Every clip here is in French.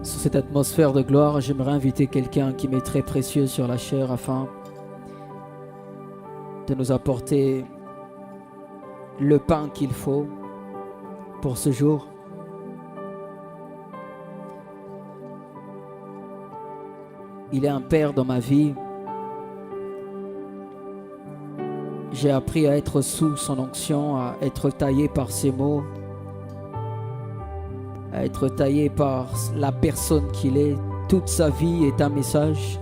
Sur cette atmosphère de gloire, j'aimerais inviter quelqu'un qui m'est très précieux sur la chair afin de nous apporter le pain qu'il faut pour ce jour. Il est un père dans ma vie. J'ai appris à être sous son onction, à être taillé par ses mots, à être taillé par la personne qu'il est. Toute sa vie est un message.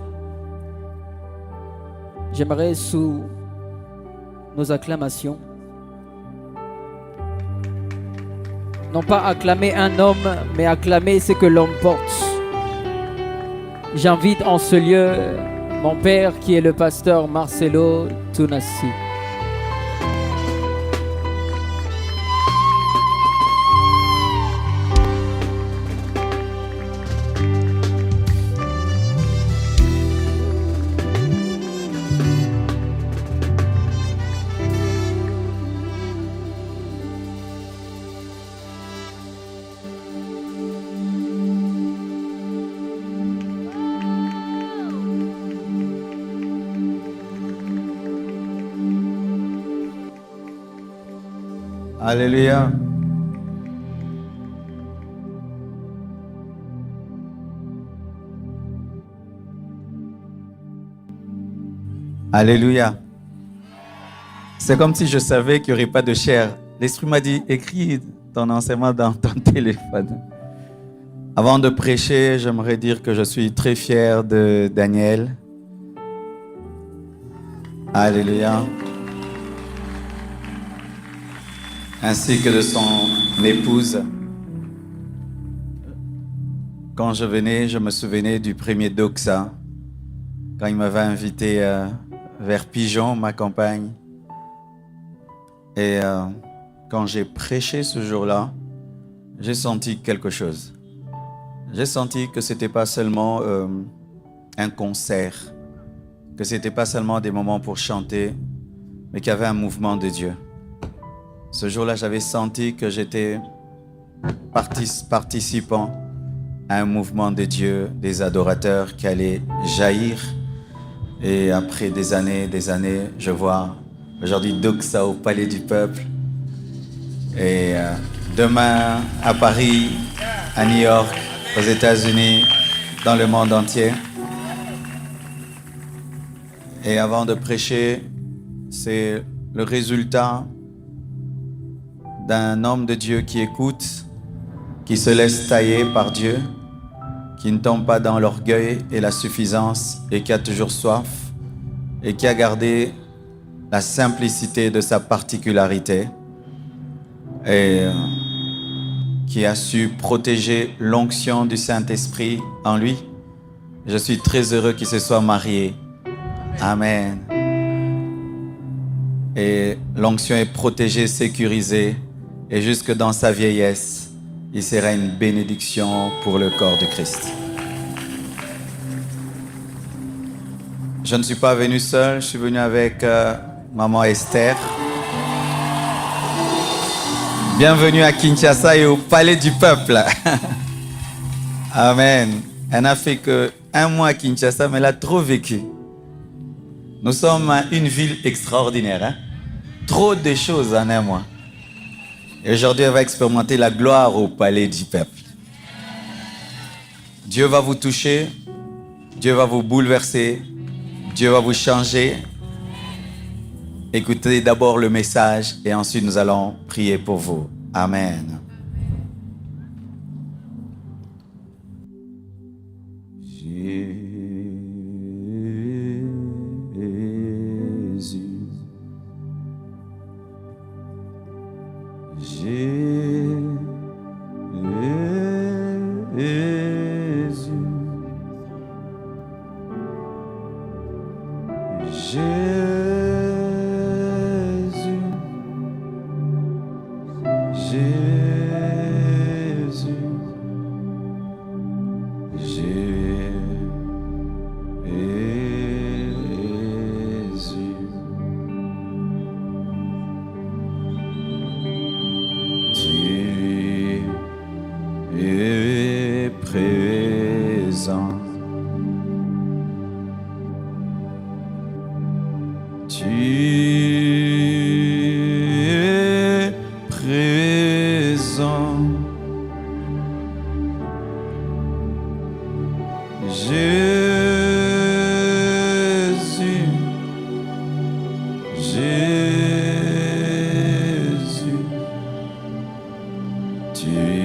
J'aimerais, sous nos acclamations, non pas acclamer un homme, mais acclamer ce que l'homme porte. J'invite en ce lieu mon père qui est le pasteur Marcelo Tunassi. Alléluia. Alléluia. C'est comme si je savais qu'il n'y aurait pas de chair. L'Esprit m'a dit, écris ton enseignement dans ton téléphone. Avant de prêcher, j'aimerais dire que je suis très fier de Daniel. Alléluia. Ainsi que de son épouse. Quand je venais, je me souvenais du premier Doxa, quand il m'avait invité vers Pigeon, ma campagne. Et quand j'ai prêché ce jour-là, j'ai senti quelque chose. J'ai senti que ce n'était pas seulement un concert, que ce n'était pas seulement des moments pour chanter, mais qu'il y avait un mouvement de Dieu. Ce jour-là, j'avais senti que j'étais participant à un mouvement de Dieu, des adorateurs qui allaient jaillir. Et après des années, je vois aujourd'hui Doxa au Palais du Peuple. Et demain à Paris, à New York, aux États-Unis, dans le monde entier. Et avant de prêcher, c'est le résultat d'un homme de Dieu qui écoute, qui se laisse tailler par Dieu, qui ne tombe pas dans l'orgueil et la suffisance et qui a toujours soif et qui a gardé la simplicité de sa particularité et qui a su protéger l'onction du Saint-Esprit en lui. Je suis très heureux qu'il se soit marié. Amen. Et l'onction est protégée, sécurisée. Et jusque dans sa vieillesse, il sera une bénédiction pour le corps de Christ. Je ne suis pas venu seul, je suis venu avec maman Esther. Bienvenue à Kinshasa et au Palais du Peuple. Amen. Elle n'a fait qu'un mois à Kinshasa, mais elle a trop vécu. Nous sommes une ville extraordinaire. Hein? Trop de choses en un mois. Et aujourd'hui, elle va expérimenter la gloire au Palais du Peuple. Dieu va vous toucher, Dieu va vous bouleverser, Dieu va vous changer. Écoutez d'abord le message et ensuite nous allons prier pour vous. Amen. Tu es prêt. présent. Tu es présent. Jésus, Jésus, tu es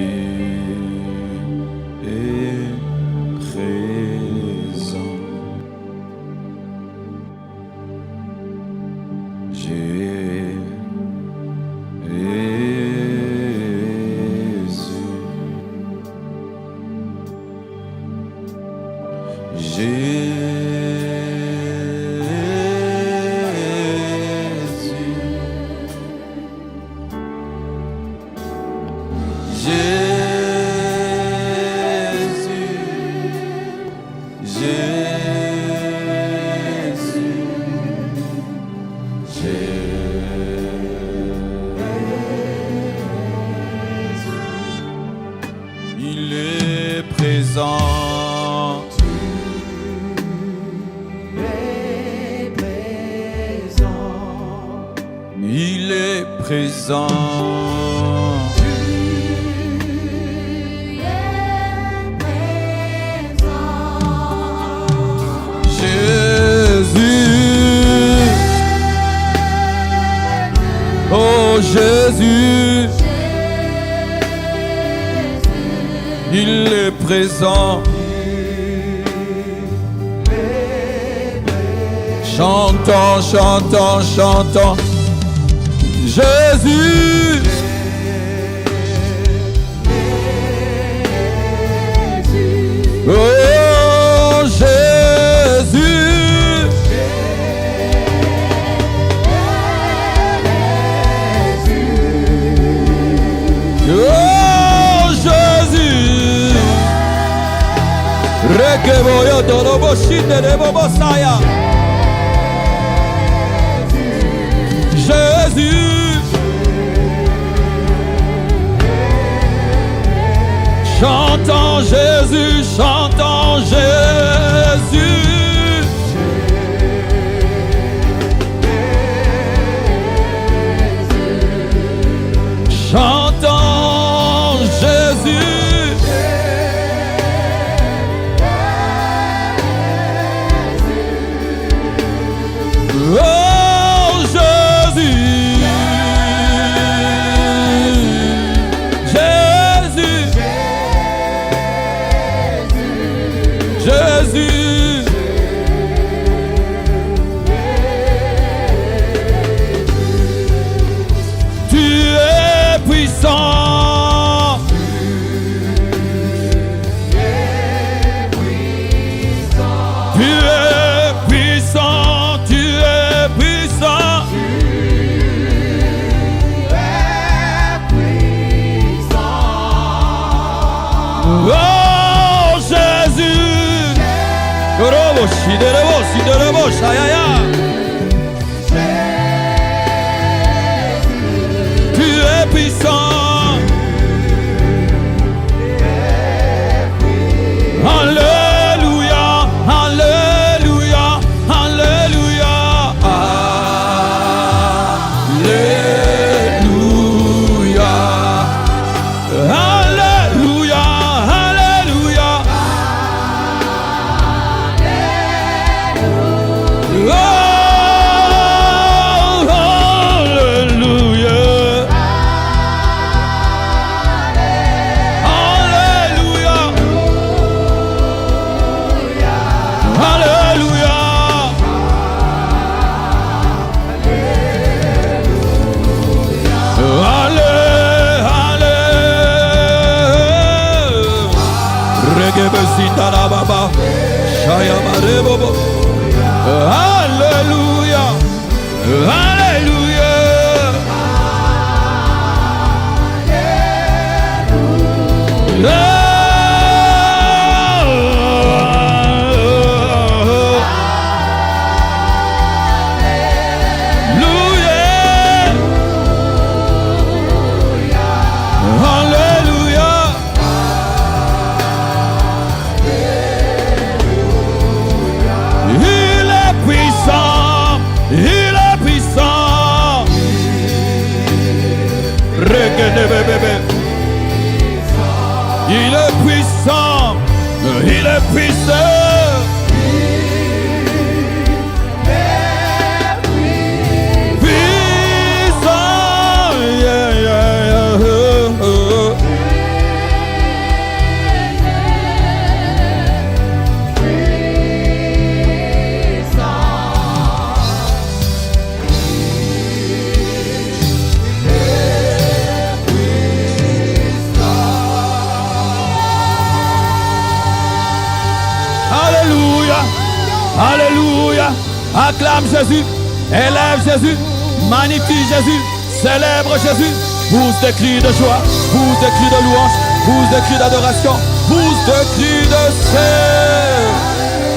présent. Il est présent. Il est présent. Jésus. Oh Jésus. Il est présent. Chantons, chantons, chantons. Jésus. Oh Jésus. Oh Jésus. Rekeboyo dorobo shinderebo bosaya. Jésus. Chantons Jésus, chantons Jésus. Chantons Jésus. Oh Jésus. Jésus. Jésus. Tu es puissant. Tu es puissant. Tu es puissant. Oh Jésus. Robo shiderebo siderebo shayaya. Tu es puissant. Alléluia, alléluia, alléluia. Alléluia. Alléluia, alléluia. Oh, alléluia. Alléluia. Alléluia. Allé, allé. Regebe sitara baba. Shaya marebobo. Alléluia. Alléluia. Alléluia. Il est puissant. Il est puissant. Puissant. Yeah, yeah, yeah. Alléluia. Acclame Jésus. Élève Jésus. Magnifie Jésus. Célèbre Jésus. Pousse des cris de joie. Pousse des cris de louange. Pousse des cris d'adoration. Pousse des cris de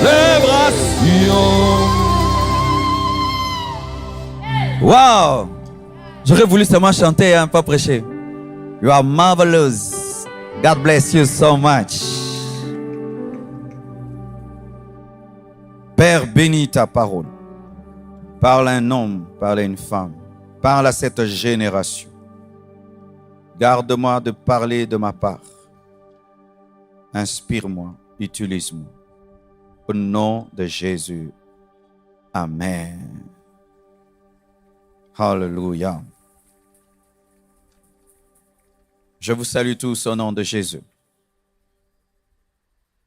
célébration. Wow. J'aurais voulu seulement chanter, hein, pas prêcher. You are marvelous. God bless you so much. Père, bénis ta parole. Parle à un homme, parle à une femme. Parle à cette génération. Garde-moi de parler de ma part. Inspire-moi, utilise-moi. Au nom de Jésus. Amen. Hallelujah. Je vous salue tous au nom de Jésus.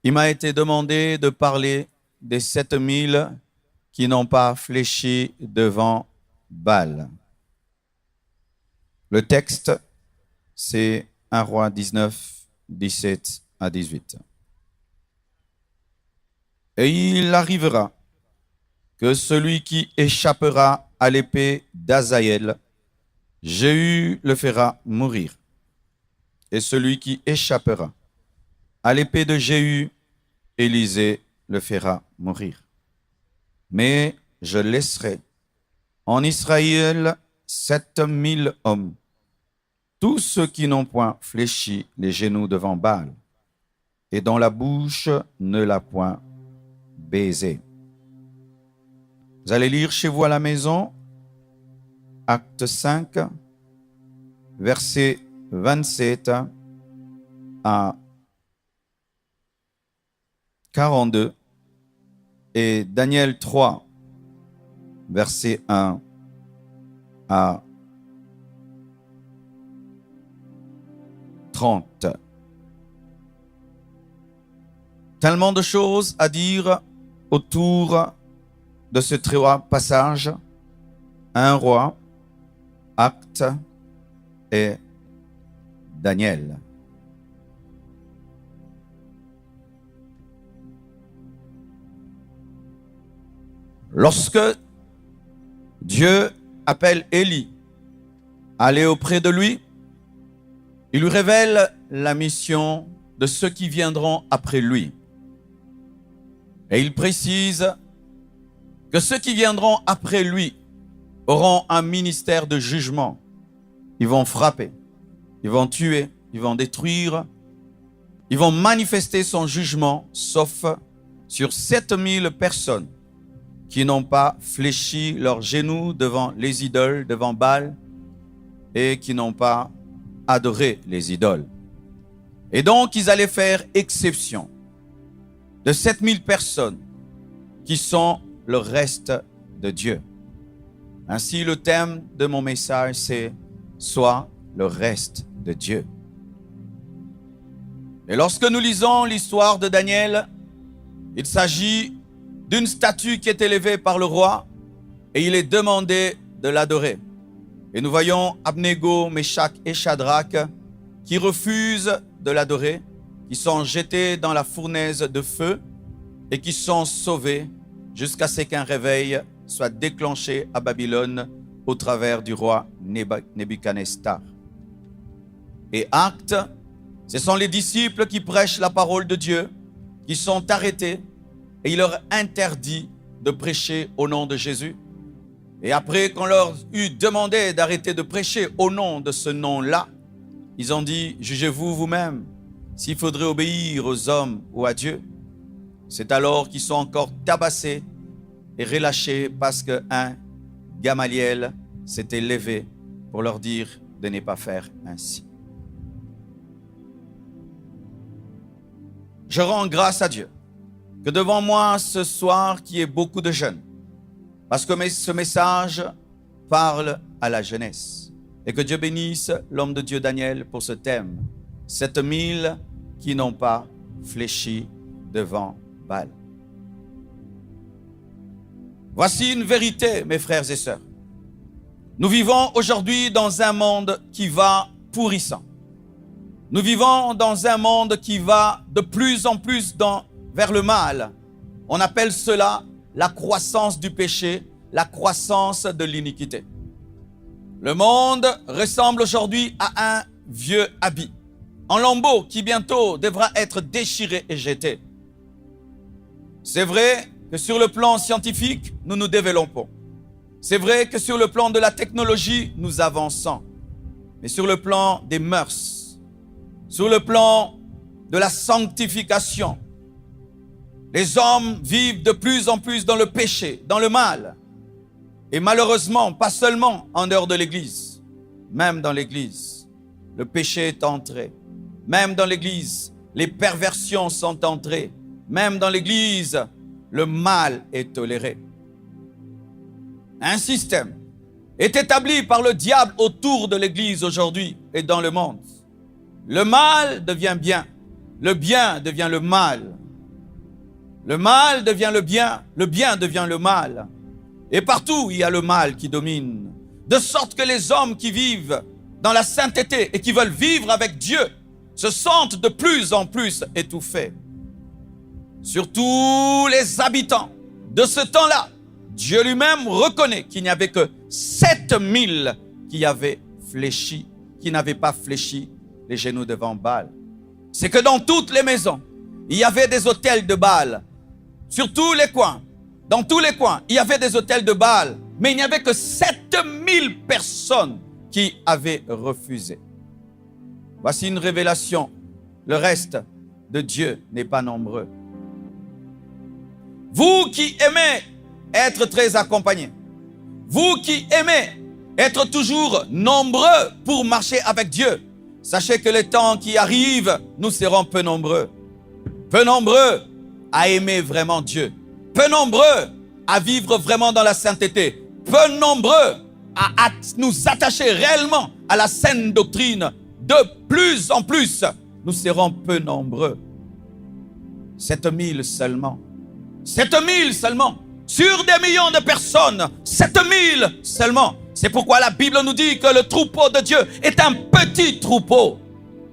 Il m'a été demandé de parler des 7000 qui n'ont pas fléchi devant Baal. Le texte, c'est 1 Roi 19, 17 à 18. Et il arrivera que celui qui échappera à l'épée d'Azaël, Jéhu le fera mourir. Et celui qui échappera à l'épée de Jéhu, Élisée le fera mourir. Mais je laisserai en Israël 7000 hommes, tous ceux qui n'ont point fléchi les genoux devant Baal, et dont la bouche ne l'a point baisé. Vous allez lire chez vous à la maison, Acte 5, verset 27 à 42 et Daniel 3, verset 1 à 30. Tellement de choses à dire autour de ce trois passages, un roi, Acte et Daniel. Lorsque Dieu appelle Élie à aller auprès de lui, il lui révèle la mission de ceux qui viendront après lui. Et il précise que ceux qui viendront après lui auront un ministère de jugement. Ils vont frapper, ils vont tuer, ils vont détruire, ils vont manifester son jugement, sauf sur 7000 personnes qui n'ont pas fléchi leurs genoux devant les idoles, devant Baal, et qui n'ont pas adoré les idoles. Et donc, ils allaient faire exception de 7000 personnes qui sont le reste de Dieu. Ainsi, le thème de mon message, c'est « Sois le reste de Dieu ». Et lorsque nous lisons l'histoire de Daniel, il s'agit d'une statue qui est élevée par le roi et il est demandé de l'adorer. Et nous voyons Abnego, Meshach et Shadrach qui refusent de l'adorer, qui sont jetés dans la fournaise de feu et qui sont sauvés jusqu'à ce qu'un réveil soit déclenché à Babylone au travers du roi Nebuchadnezzar. Et Actes, ce sont les disciples qui prêchent la parole de Dieu, qui sont arrêtés et il leur interdit de prêcher au nom de Jésus. Et après qu'on leur eut demandé d'arrêter de prêcher au nom de ce nom-là, ils ont dit, jugez-vous vous-même s'il faudrait obéir aux hommes ou à Dieu. C'est alors qu'ils sont encore tabassés et relâchés parce qu'un Gamaliel s'était levé pour leur dire, de ne pas faire ainsi. Je rends grâce à Dieu que devant moi ce soir, qu'il y ait beaucoup de jeunes, parce que ce message parle à la jeunesse. Et que Dieu bénisse l'homme de Dieu Daniel pour ce thème. 7000 qui n'ont pas fléchi devant Baal. Voici une vérité, mes frères et sœurs. Nous vivons aujourd'hui dans un monde qui va pourrissant. Nous vivons dans un monde qui va de plus en plus vers le mal. On appelle cela la croissance du péché, la croissance de l'iniquité. Le monde ressemble aujourd'hui à un vieux habit, en lambeaux qui bientôt devra être déchiré et jeté. C'est vrai que sur le plan scientifique, nous nous développons. C'est vrai que sur le plan de la technologie, nous avançons. Mais sur le plan des mœurs, sur le plan de la sanctification, les hommes vivent de plus en plus dans le péché, dans le mal. Et malheureusement, pas seulement en dehors de l'Église, même dans l'Église, le péché est entré. Même dans l'Église, les perversions sont entrées. Même dans l'Église, le mal est toléré. Un système est établi par le diable autour de l'Église aujourd'hui et dans le monde. Le mal devient bien, le bien devient le mal. Le mal devient le bien devient le mal. Et partout, il y a le mal qui domine. De sorte que les hommes qui vivent dans la sainteté et qui veulent vivre avec Dieu se sentent de plus en plus étouffés. Surtout les habitants de ce temps-là, Dieu lui-même reconnaît qu'il n'y avait que 7000 qui avaient fléchi, qui n'avaient pas fléchi les genoux devant Baal. C'est que dans toutes les maisons, il y avait des autels de Baal. Sur tous les coins, dans tous les coins, il y avait des autels de Baal. Mais il n'y avait que 7000 personnes qui avaient refusé. Voici une révélation. Le reste de Dieu n'est pas nombreux. Vous qui aimez être très accompagnés, vous qui aimez être toujours nombreux pour marcher avec Dieu, sachez que les temps qui arrivent, nous serons peu nombreux. Peu nombreux à aimer vraiment Dieu. Peu nombreux à vivre vraiment dans la sainteté. Peu nombreux à nous attacher réellement à la saine doctrine. De plus en plus, nous serons peu nombreux. 7000 seulement. 7000 seulement. Sur des millions de personnes, 7000 seulement. C'est pourquoi la Bible nous dit que le troupeau de Dieu est un petit troupeau.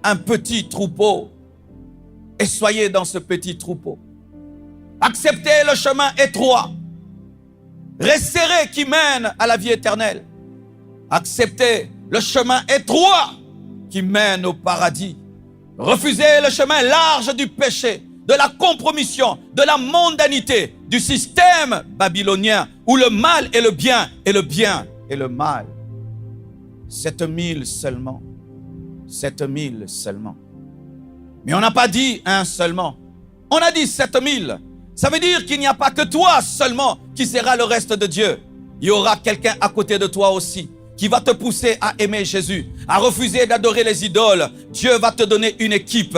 Un petit troupeau. Et soyez dans ce petit troupeau. Acceptez le chemin étroit, resserré qui mène à la vie éternelle. Acceptez le chemin étroit qui mène au paradis. Refusez le chemin large du péché, de la compromission, de la mondanité, du système babylonien où le mal est le bien et le bien est le mal. 7000 seulement. 7000 seulement. Mais on n'a pas dit un seulement. On a dit 7000. Ça veut dire qu'il n'y a pas que toi seulement qui sera le reste de Dieu. Il y aura quelqu'un à côté de toi aussi qui va te pousser à aimer Jésus, à refuser d'adorer les idoles. Dieu va te donner une équipe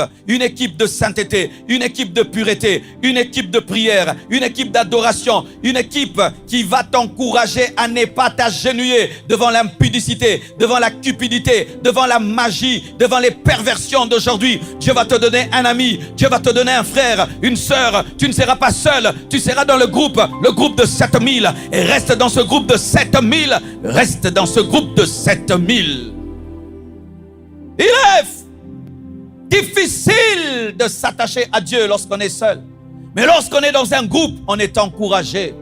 de sainteté, une équipe de pureté, une équipe de prière, une équipe d'adoration, une équipe qui va t'encourager à ne pas t'agenouiller devant l'impudicité, devant la cupidité, devant la magie, devant les perversions d'aujourd'hui. Dieu va te donner un ami, Dieu va te donner un frère, une sœur. Tu ne seras pas seul, tu seras dans le groupe de 7000. Et reste dans ce groupe de 7000, reste dans ce groupe de 7000. Il est difficile de s'attacher à Dieu lorsqu'on est seul. Mais lorsqu'on est dans un groupe, on est encouragé.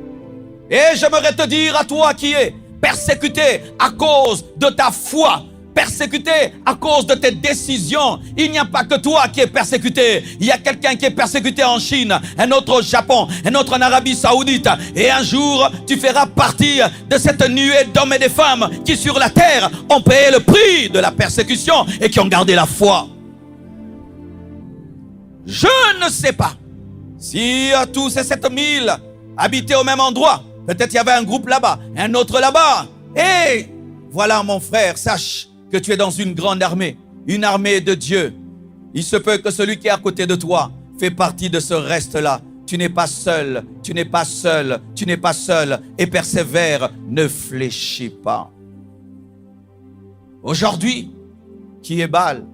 Et j'aimerais te dire à toi qui es persécuté à cause de ta foi, persécuté à cause de tes décisions. Il n'y a pas que toi qui es persécuté. Il y a quelqu'un qui est persécuté en Chine, un autre au Japon, un autre en Arabie Saoudite. Et un jour, tu feras partie de cette nuée d'hommes et de femmes qui sur la terre ont payé le prix de la persécution et qui ont gardé la foi. Je ne sais pas si tous ces 7000 habitaient au même endroit. Peut-être il y avait un groupe là-bas, un autre là-bas. Et voilà mon frère, sache que tu es dans une grande armée, une armée de Dieu. Il se peut que celui qui est à côté de toi fait partie de ce reste-là. Tu n'es pas seul, tu n'es pas seul, tu n'es pas seul. Et persévère, ne fléchis pas. Aujourd'hui, qui est Baal?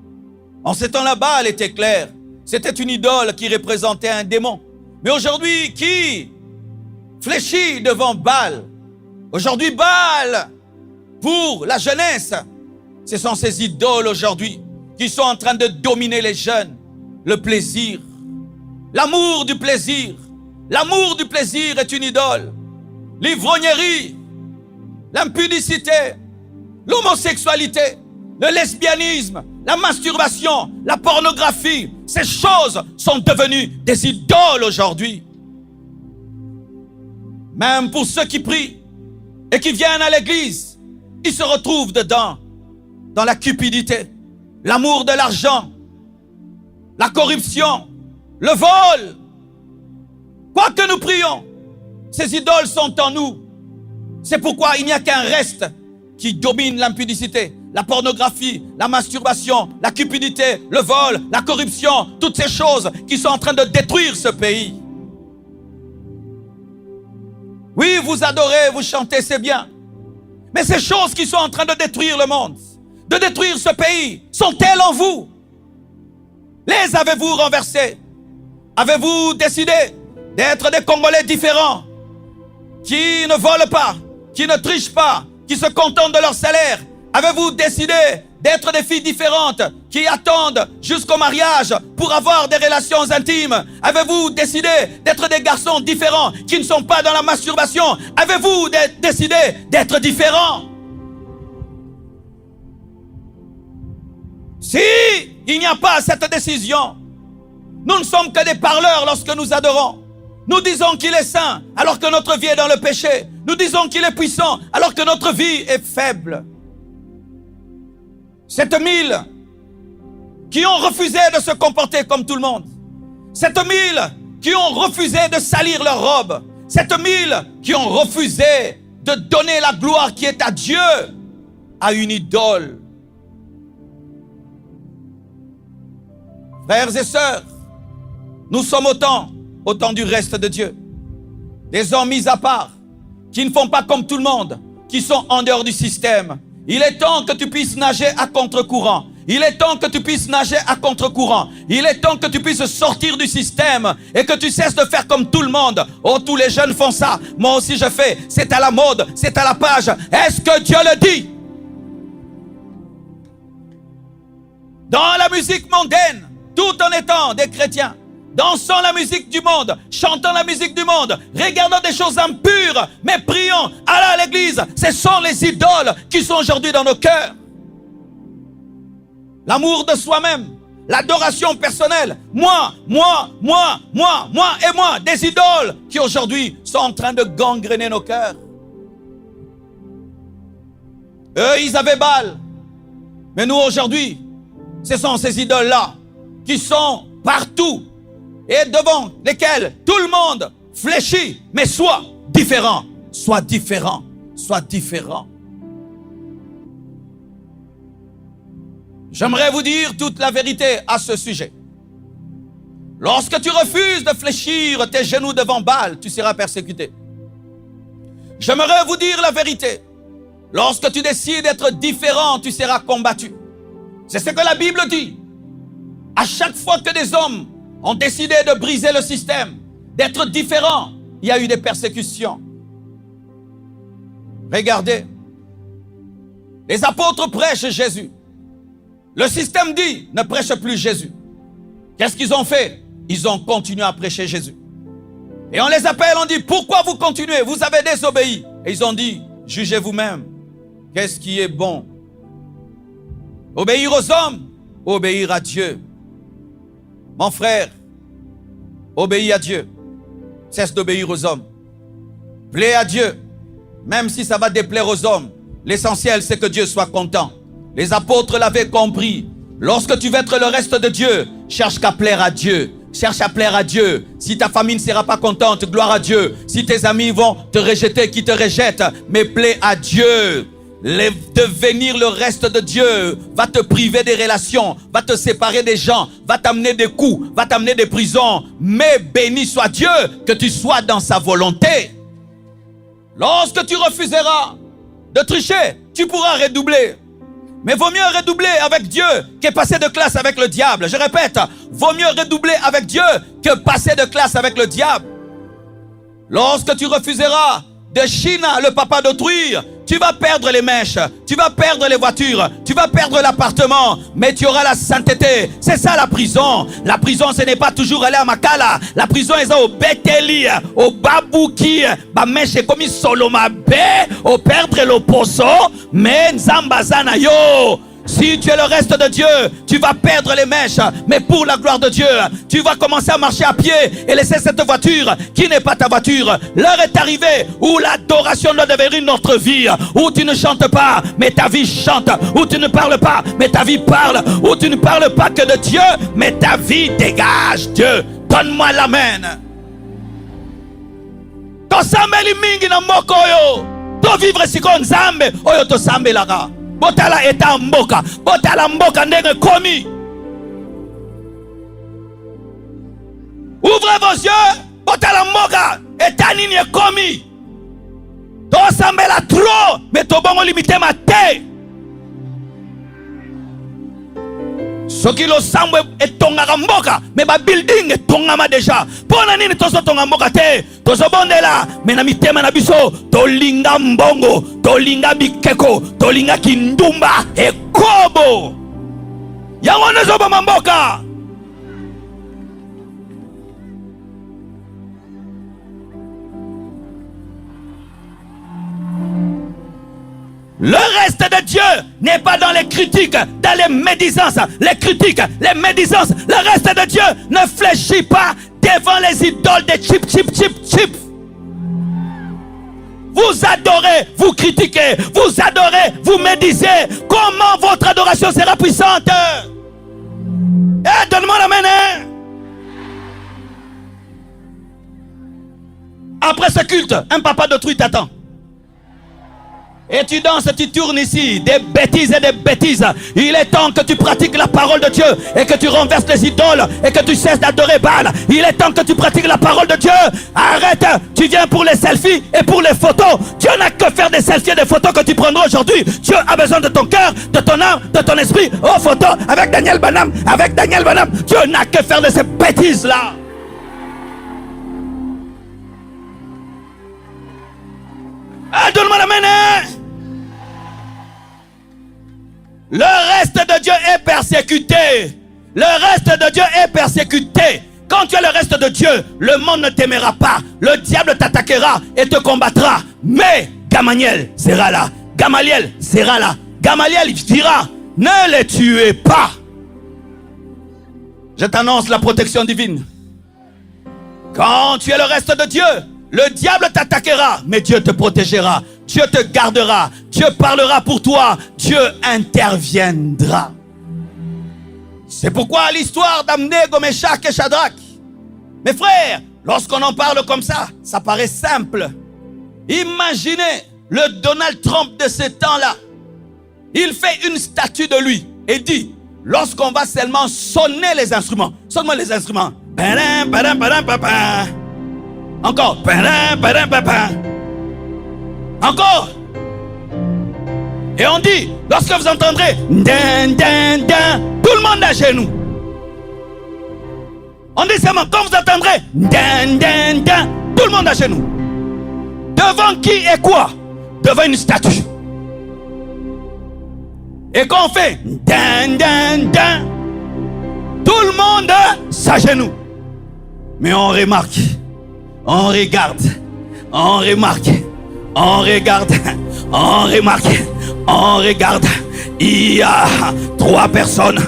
En ces temps-là, Baal était clair. C'était une idole qui représentait un démon. Mais aujourd'hui, qui fléchit devant Baal? Aujourd'hui, Baal, pour la jeunesse, ce sont ces idoles aujourd'hui qui sont en train de dominer les jeunes. Le plaisir, l'amour du plaisir. L'amour du plaisir est une idole. L'ivrognerie, l'impudicité, l'homosexualité, le lesbianisme, la masturbation, la pornographie, ces choses sont devenues des idoles aujourd'hui. Même pour ceux qui prient et qui viennent à l'église, ils se retrouvent dedans, dans la cupidité, l'amour de l'argent, la corruption, le vol. Quoi que nous prions, ces idoles sont en nous. C'est pourquoi il n'y a qu'un reste qui domine l'impudicité, la pornographie, la masturbation, la cupidité, le vol, la corruption, toutes ces choses qui sont en train de détruire ce pays. Oui, vous adorez, vous chantez, c'est bien. Mais ces choses qui sont en train de détruire le monde, de détruire ce pays, sont-elles en vous? Les avez-vous renversées? Avez-vous décidé d'être des Congolais différents, qui ne volent pas, qui ne trichent pas, qui se contentent de leur salaire? Avez-vous décidé d'être des filles différentes qui attendent jusqu'au mariage pour avoir des relations intimes? Avez-vous décidé d'être des garçons différents qui ne sont pas dans la masturbation? Avez-vous décidé d'être différents? Si il n'y a pas cette décision, nous ne sommes que des parleurs lorsque nous adorons. Nous disons qu'il est saint alors que notre vie est dans le péché. Nous disons qu'il est puissant alors que notre vie est faible. 7000 qui ont refusé de se comporter comme tout le monde. 7000 qui ont refusé de salir leur robe. 7000 qui ont refusé de donner la gloire qui est à Dieu à une idole. Frères et sœurs, nous sommes autant du reste de Dieu. Des hommes mis à part, qui ne font pas comme tout le monde, qui sont en dehors du système. Il est temps que tu puisses nager à contre-courant. Il est temps que tu puisses nager à contre-courant. Il est temps que tu puisses sortir du système et que tu cesses de faire comme tout le monde. Oh, tous les jeunes font ça. Moi aussi je fais. C'est à la mode, c'est à la page. Est-ce que Dieu le dit? Dans la musique mondaine, tout en étant des chrétiens, dansant la musique du monde, chantant la musique du monde, regardant des choses impures, mais prions, allons à l'église. Ce sont les idoles qui sont aujourd'hui dans nos cœurs. L'amour de soi-même, l'adoration personnelle, moi, et moi, des idoles qui aujourd'hui sont en train de gangréner nos cœurs. Eux, ils avaient Baal. Mais nous, aujourd'hui, ce sont ces idoles-là qui sont partout et devant lesquelles tout le monde fléchit. Mais sois différent, sois différent, sois différent. J'aimerais vous dire toute la vérité à ce sujet. Lorsque tu refuses de fléchir tes genoux devant Baal, tu seras persécuté. J'aimerais vous dire la vérité. Lorsque tu décides d'être différent, tu seras combattu. C'est ce que la Bible dit. À chaque fois que des hommes ont décidé de briser le système, d'être différents, il y a eu des persécutions. Regardez, les apôtres prêchent Jésus. Le système dit, ne prêche plus Jésus. Qu'est-ce qu'ils ont fait? Ils ont continué à prêcher Jésus. Et on les appelle, on dit, pourquoi vous continuez? Vous avez désobéi. Et ils ont dit, jugez vous-même. Qu'est-ce qui est bon? Obéir aux hommes, obéir à Dieu. Mon frère, obéis à Dieu. Cesse d'obéir aux hommes. Plais à Dieu. Même si ça va déplaire aux hommes. L'essentiel, c'est que Dieu soit content. Les apôtres l'avaient compris. Lorsque tu veux être le reste de Dieu, cherche qu'à plaire à Dieu. Cherche à plaire à Dieu. Si ta famille ne sera pas contente, gloire à Dieu. Si tes amis vont te rejeter, qu'ils te rejettent, mais plaît à Dieu. Devenir le reste de Dieu va te priver des relations, va te séparer des gens, va t'amener des coups, va t'amener des prisons. Mais béni soit Dieu, que tu sois dans sa volonté. Lorsque tu refuseras de tricher, tu pourras redoubler. Mais vaut mieux redoubler avec Dieu que passer de classe avec le diable. Je répète, vaut mieux redoubler avec Dieu que passer de classe avec le diable. Lorsque tu refuseras de China, le papa d'autrui, tu vas perdre les mèches, tu vas perdre les voitures, tu vas perdre l'appartement, mais tu auras la sainteté. C'est ça la prison. La prison, ce n'est pas toujours aller à Makala. La prison est au Beteli, au Babouki, ba mèche comme Soloma B, au perdre le poso, mais Nzambazana yo. Si tu es le reste de Dieu, tu vas perdre les mèches. Mais pour la gloire de Dieu, tu vas commencer à marcher à pied et laisser cette voiture qui n'est pas ta voiture. L'heure est arrivée où l'adoration doit devenir notre vie. Où tu ne chantes pas, mais ta vie chante. Où tu ne parles pas, mais ta vie parle. Où tu ne parles pas que de Dieu, mais ta vie dégage Dieu. Donne-moi l'amen. Tosambeli mingi na moko yo. To vivre siko nzambe oyo tosambe lara. Botala eta mboka, botala mboka ndenge komi. Ouvrez vos yeux, botala mboka eta nini komi. To sambela trop, mais to bongo limité ma te. Soki lo sambo etongaka mboka, mais ba building etongama déjà. Pona nini tozo tonga mboka te, tozo bondela, mais na mitema na biso, tolinga mbongo, tolinga bikeko, tolinga kindumba, ekobo. Yango nezo ba mboka. Le reste de Dieu n'est pas dans les critiques, dans les médisances. Les critiques, les médisances. Le reste de Dieu ne fléchit pas devant les idoles de chip. Vous adorez, vous critiquez, vous adorez, vous médisez. Comment votre adoration sera puissante? Eh, donne-moi la main. Hein? Après ce culte, un papa d'autrui t'attend. Et tu danses, tu tournes ici, des bêtises et des bêtises. Il est temps que tu pratiques la parole de Dieu et que tu renverses les idoles et que tu cesses d'adorer Baal. Il est temps que tu pratiques la parole de Dieu. Arrête, tu viens pour les selfies et pour les photos. Dieu n'a que faire des selfies et des photos que tu prendras aujourd'hui. Dieu a besoin de ton cœur, de ton âme, de ton esprit. Oh, photo avec Daniel Banham, avec Daniel Banham. Dieu n'a que faire de ces bêtises-là. Ah, donne-moi la main, hein? Le reste de Dieu est persécuté. Le reste de Dieu est persécuté. Quand tu es le reste de Dieu, le monde ne t'aimera pas. Le diable t'attaquera et te combattra. Mais Gamaliel sera là. Gamaliel sera là. Gamaliel dira, ne les tuez pas. Je t'annonce la protection divine. Quand tu es le reste de Dieu, le diable t'attaquera, mais Dieu te protégera. Dieu te gardera. Dieu parlera pour toi. Dieu interviendra. C'est pourquoi l'histoire d'Abnego, Meshach et Shadrach. Mes frères, lorsqu'on en parle comme ça, ça paraît simple. Imaginez le Donald Trump de ce temps-là. Il fait une statue de lui et dit, lorsqu'on va seulement sonner les instruments. Sonne-moi les instruments. Encore. Encore. Et on dit, lorsque vous entendrez din, din, din, tout le monde à genoux. On dit seulement, quand vous entendrez din, din, din, tout le monde à genoux. Devant qui et quoi? Devant une statue. Et quand on fait din, din, din, tout le monde s'agenouille. Mais on remarque, on regarde, on remarque, on regarde, on remarque, on regarde. Il y a 3 personnes,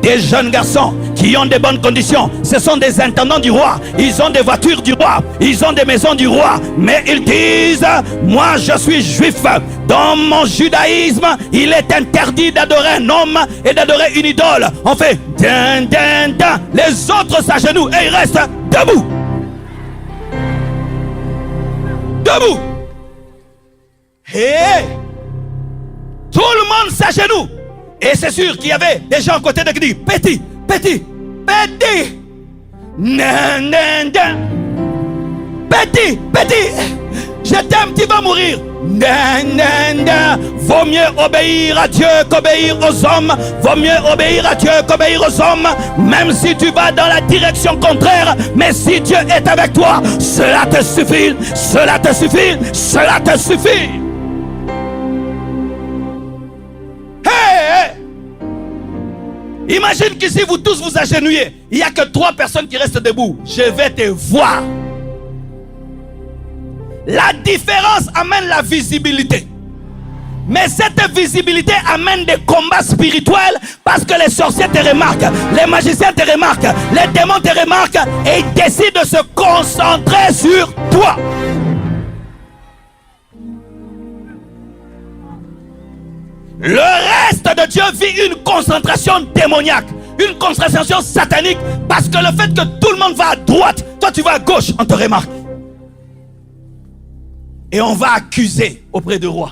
des jeunes garçons qui ont des bonnes conditions. Ce sont des intendants du roi. Ils ont des voitures du roi. Ils ont des maisons du roi. Mais ils disent, moi je suis juif. Dans mon judaïsme, il est interdit d'adorer un homme et d'adorer une idole. On fait din, din, din. Les autres s'agenouillent et ils restent debout. Debout. Hey. Tout le monde s'agenouille. Et c'est sûr qu'il y avait des gens à côté de qui disent petit, petit, petit. Nan, nan, nan. Petit, petit. Je t'aime, tu vas mourir. Nan, nan, nan. Vaut mieux obéir à Dieu qu'obéir aux hommes. Vaut mieux obéir à Dieu qu'obéir aux hommes. Même si tu vas dans la direction contraire. Mais si Dieu est avec toi, cela te suffit. Cela te suffit. Cela te suffit. Hey! Imagine qu'ici vous tous vous agenouillez. Il n'y a que 3 personnes qui restent debout. Je vais te voir. La différence amène la visibilité. Mais cette visibilité amène des combats spirituels parce que les sorciers te remarquent, les magiciens te remarquent, les démons te remarquent et ils décident de se concentrer sur toi. Le reste de Dieu vit une concentration démoniaque, une concentration satanique parce que le fait que tout le monde va à droite, toi tu vas à gauche, on te remarque. Et on va accuser auprès du roi.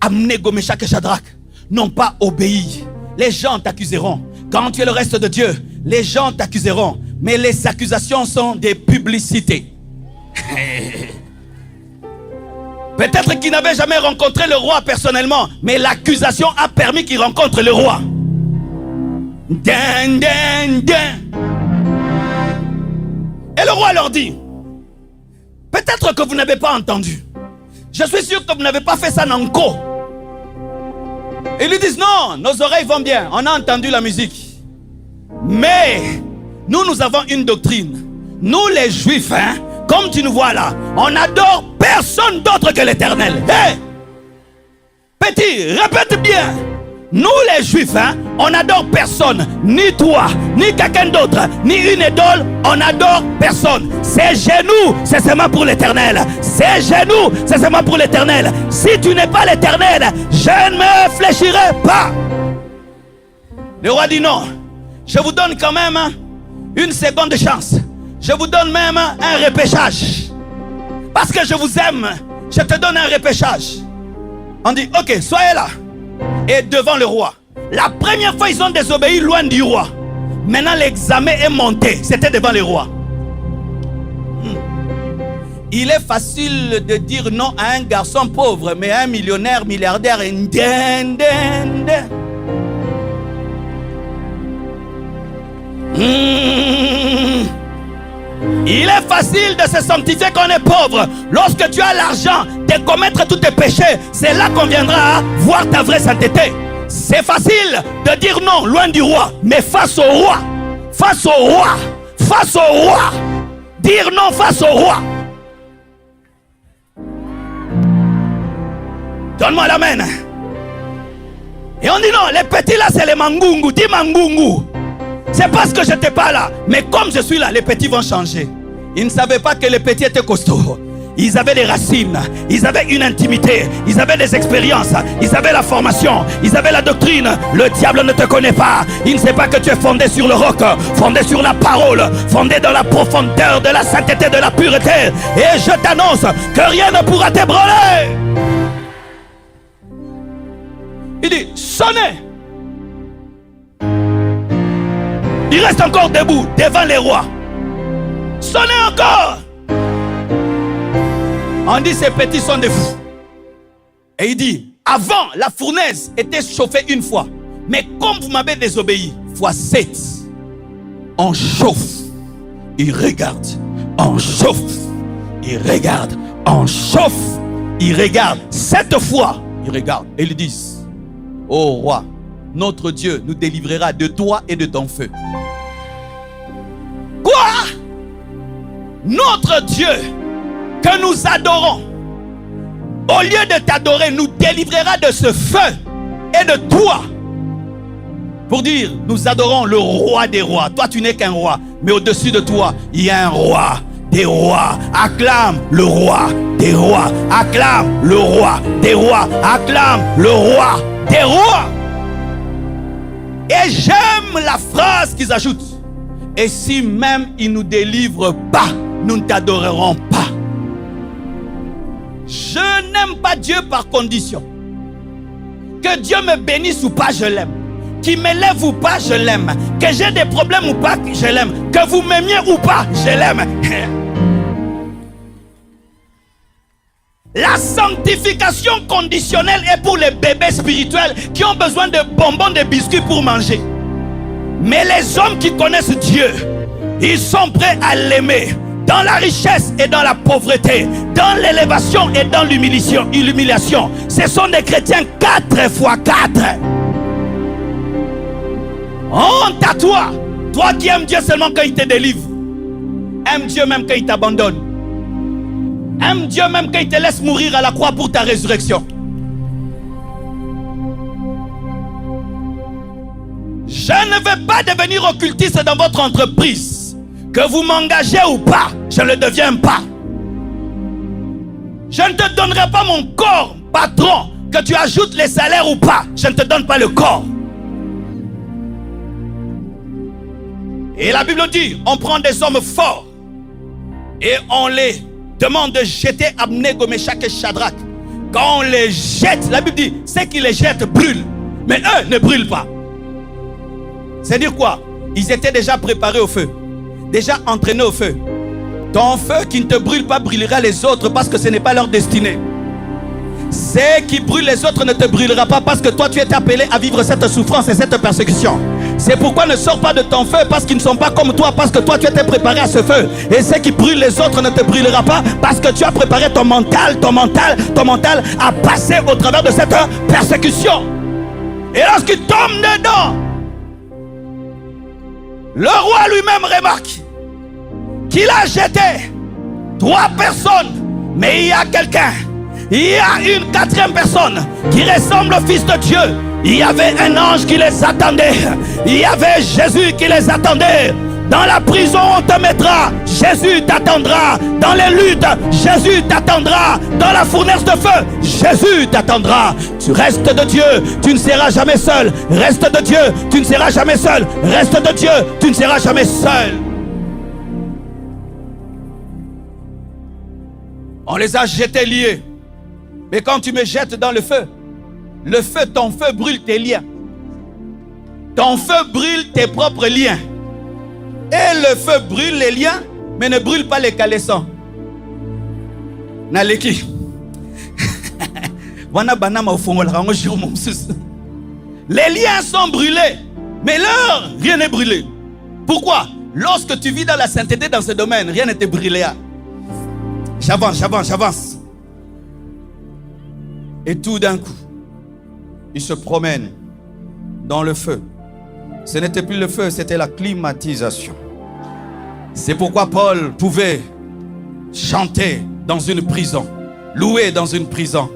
Abnego, Meshach et Shadrach n'ont pas obéi. Les gens t'accuseront. Quand tu es le reste de Dieu, les gens t'accuseront. Mais les accusations sont des publicités. Peut-être qu'il n'avait jamais rencontré le roi personnellement, mais l'accusation a permis qu'il rencontre le roi. Dan, dan, dan. Et le roi leur dit, peut-être que vous n'avez pas entendu. Je suis sûr que vous n'avez pas fait ça Nanko. Ils lui disent non, nos oreilles vont bien, on a entendu la musique. Mais nous avons une doctrine. Nous les juifs, comme tu nous vois là, on n'adore personne d'autre que l'Éternel. Hey! Petit, répète bien. Nous les juifs, on n'adore personne, ni toi, ni quelqu'un d'autre, ni une idole, on n'adore personne. Ces genoux, c'est seulement pour l'Éternel. Ces genoux, c'est seulement pour l'Éternel. Si tu n'es pas l'Éternel, je ne me fléchirai pas. Le roi dit non, je vous donne quand même une seconde chance. Je vous donne même un repêchage. Parce que je vous aime, je te donne un repêchage. On dit, ok, soyez là. Et devant le roi. La première fois, ils ont désobéi loin du roi. Maintenant, l'examen est monté. C'était devant le roi. Il est facile de dire non à un garçon pauvre, mais à un millionnaire, milliardaire, il est facile de se sanctifier qu'on est pauvre. Lorsque tu as l'argent de commettre tous tes péchés, c'est là qu'on viendra voir ta vraie sainteté. C'est facile de dire non loin du roi, mais face au roi, face au roi, face au roi, dire non face au roi. Donne-moi l'amen. Et on dit non, les petits là c'est les mangungu. Dis mangungu. C'est parce que je n'étais pas là. Mais comme je suis là, les petits vont changer. Ils ne savaient pas que les petits étaient costauds. Ils avaient des racines. Ils avaient une intimité. Ils avaient des expériences. Ils avaient la formation. Ils avaient la doctrine. Le diable ne te connaît pas. Il ne sait pas que tu es fondé sur le roc. Fondé sur la parole. Fondé dans la profondeur de la sainteté, de la pureté. Et je t'annonce que rien ne pourra t'ébranler. Il dit, sonnez. Il reste encore debout devant les rois. Sonnez encore. On dit ces petits sont des fous. Et il dit, avant la fournaise était chauffée une fois. Mais comme vous m'avez désobéi, fois 7, on chauffe. Il regarde. On chauffe. Il regarde. On chauffe. Il regarde. 7 fois, il regarde. Et ils disent, ô roi, notre Dieu nous délivrera de toi et de ton feu. Quoi? Notre Dieu que nous adorons, au lieu de t'adorer, nous délivrera de ce feu et de toi. Pour dire, nous adorons le roi des rois. Toi, tu n'es qu'un roi, mais au-dessus de toi, il y a un roi des rois. Acclame le roi des rois. Acclame le roi des rois. Acclame le roi des rois. Et j'aime la phrase qu'ils ajoutent. Et si même il ne nous délivre pas, nous ne t'adorerons pas. Je n'aime pas Dieu par condition. Que Dieu me bénisse ou pas, je l'aime. Qu'il m'élève ou pas, je l'aime. Que j'ai des problèmes ou pas, je l'aime. Que vous m'aimiez ou pas, je l'aime. La sanctification conditionnelle est pour les bébés spirituels qui ont besoin de bonbons, de biscuits pour manger. Mais les hommes qui connaissent Dieu, ils sont prêts à l'aimer dans la richesse et dans la pauvreté, dans l'élévation et dans l'humiliation. Ce sont des chrétiens 4 fois 4. Honte à toi, toi qui aimes Dieu seulement quand il te délivre. Aime Dieu même quand il t'abandonne. Aime Dieu même quand il te laisse mourir à la croix pour ta résurrection. Je ne veux pas devenir occultiste dans votre entreprise. Que vous m'engagez ou pas, je ne le deviens pas. Je ne te donnerai pas mon corps, patron. Que tu ajoutes les salaires ou pas, je ne te donne pas le corps. Et la Bible dit, on prend des hommes forts et on les demande de jeter Abnego, Meshach et Shadrach. Quand on les jette, la Bible dit, ceux qui les jettent brûlent. Mais eux ne brûlent pas. C'est dire quoi? Ils étaient déjà préparés au feu. Déjà entraînés au feu. Ton feu qui ne te brûle pas brûlera les autres parce que ce n'est pas leur destinée. Ce qui brûle les autres ne te brûlera pas parce que toi tu es appelé à vivre cette souffrance et cette persécution. C'est pourquoi ne sors pas de ton feu parce qu'ils ne sont pas comme toi, parce que toi tu étais préparé à ce feu. Et ce qui brûle les autres ne te brûlera pas parce que tu as préparé ton mental à passer au travers de cette persécution. Et lorsqu'il tombe dedans, le roi lui-même remarque qu'il a jeté 3 personnes, mais il y a quelqu'un, il y a une 4e personne qui ressemble au Fils de Dieu. Il y avait un ange qui les attendait. Il y avait Jésus qui les attendait. Dans la prison on te mettra, Jésus t'attendra. Dans les luttes, Jésus t'attendra. Dans la fournaise de feu, Jésus t'attendra. Tu restes de Dieu, tu ne seras jamais seul. Reste de Dieu, tu ne seras jamais seul. Reste de Dieu, tu ne seras jamais seul. On les a jetés liés. Mais quand tu me jettes dans le feu, ton feu brûle tes liens. Ton feu brûle tes propres liens. Et le feu brûle les liens, mais ne brûle pas les caleçons. Naleki. Les liens sont brûlés, mais leur, rien n'est brûlé. Pourquoi? Lorsque tu vis dans la sainteté dans ce domaine, rien ne te brûlé. J'avance. Et tout d'un coup, il se promène dans le feu. Ce n'était plus le feu, c'était la climatisation. C'est pourquoi Paul pouvait chanter dans une prison, louer dans une prison.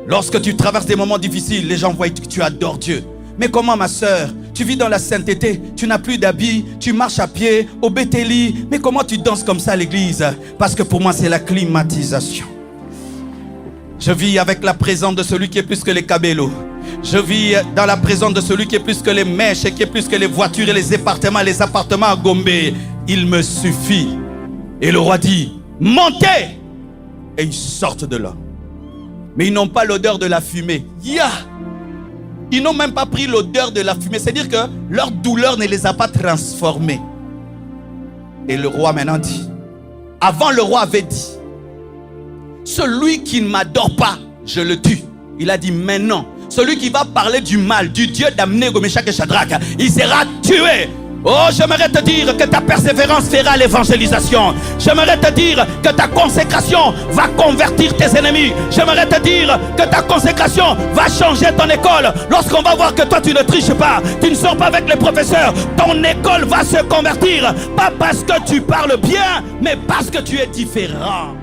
Lorsque tu traverses des moments difficiles, les gens voient que tu adores Dieu. Mais comment, ma soeur, tu vis dans la sainteté, tu n'as plus d'habits, tu marches à pied, au Béthélie, mais comment tu danses comme ça à l'église? Parce que pour moi, c'est la climatisation. Je vis avec la présence de celui qui est plus que les cabellos. Je vis dans la présence de celui qui est plus que les mèches, qui est plus que les voitures et les appartements à Gombe. Il me suffit. Et le roi dit, montez! Et ils sortent de là. Mais ils n'ont pas l'odeur de la fumée. Ils n'ont même pas pris l'odeur de la fumée. C'est-à-dire que leur douleur ne les a pas transformés. Et le roi maintenant dit, avant le roi avait dit, celui qui ne m'adore pas, je le tue. Il a dit maintenant, celui qui va parler du mal, du Dieu d'Abnego, Meshach et Shadrach, il sera tué. Oh, j'aimerais te dire que ta persévérance fera l'évangélisation. J'aimerais te dire que ta consécration va convertir tes ennemis. J'aimerais te dire que ta consécration va changer ton école. Lorsqu'on va voir que toi tu ne triches pas, tu ne sors pas avec les professeurs, ton école va se convertir. Pas parce que tu parles bien, mais parce que tu es différent.